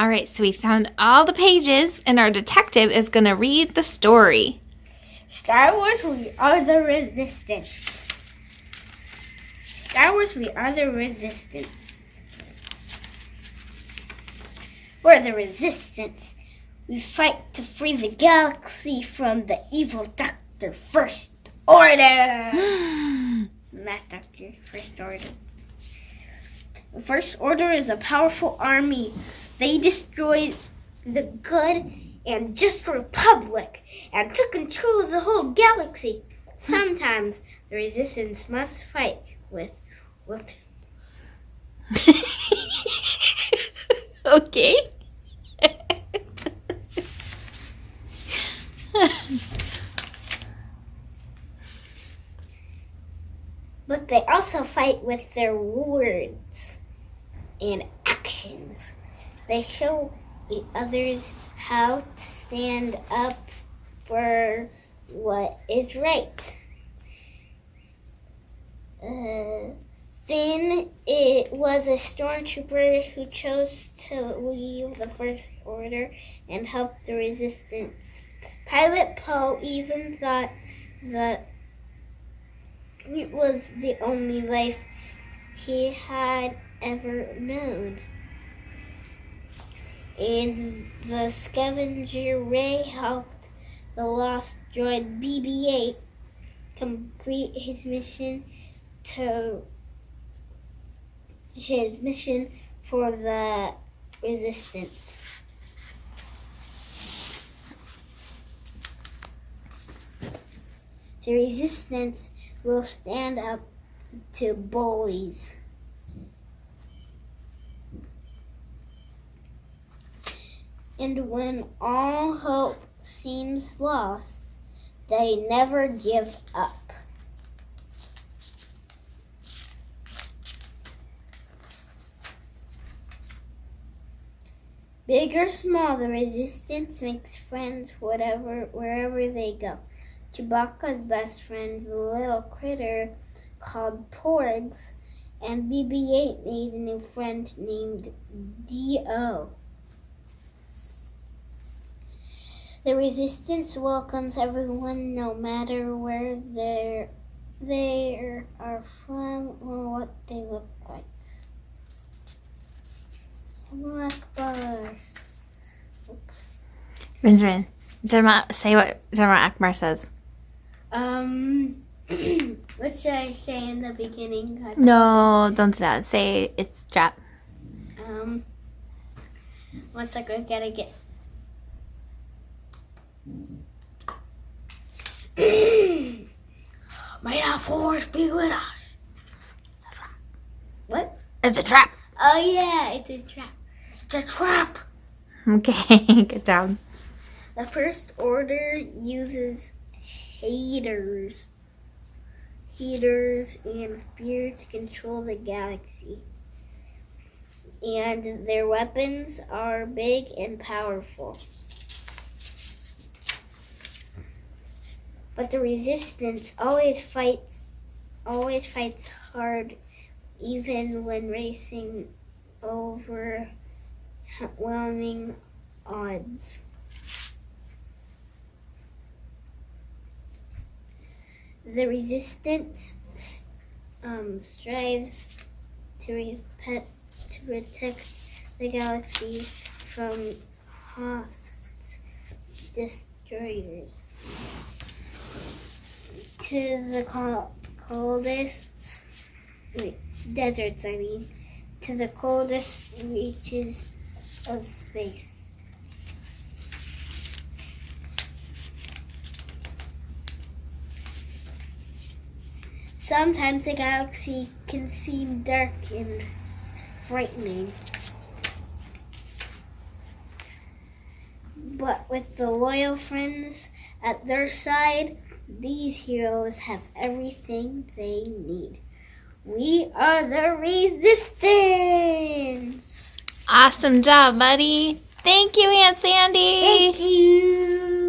All right, so we found all the pages, and our detective is going to read the story. Star Wars, we are the resistance. Star Wars, we are the resistance. We're the resistance. We fight to free the galaxy from the evil Doctor First Order. Not Doctor First Order. The First Order is a powerful army. They destroyed the good and just republic and took control of the whole galaxy. Sometimes the resistance must fight with weapons. Okay. But they also fight with their words and actions. They show others how to stand up for what is right. Finn was a stormtrooper who chose to leave the First Order and help the resistance. Pilot Poe even thought that it was the only life he had ever known. And the scavenger Ray helped the lost droid BB-8 complete his mission for the resistance. The resistance will stand up to bullies. And when all hope seems lost, they never give up. Big or small, the resistance makes friends wherever they go. Chewbacca's best friend, the little critter called Porgs, and BB-8 made a new friend named D.O. The resistance welcomes everyone no matter where they are from or what they look like. Akbar. Benjamin, say what General Akbar says. What should I say in the beginning? No, don't do that. Say it's Jap. 1 second, gotta get. May the force be with us. What? It's a trap. Oh yeah, it's a trap. It's a trap. Okay, good job. The First Order uses haters and fear to control the galaxy. And their weapons are big and powerful. But the resistance always fights hard, even when facing overwhelming odds. The resistance strives to protect the galaxy from Hoth's destroyers. To the deserts, to the coldest reaches of space. Sometimes the galaxy can seem dark and frightening. But with the loyal friends at their side, these heroes have everything they need. We are the resistance. Awesome job, buddy. Thank you, Aunt Sandy. Thank you.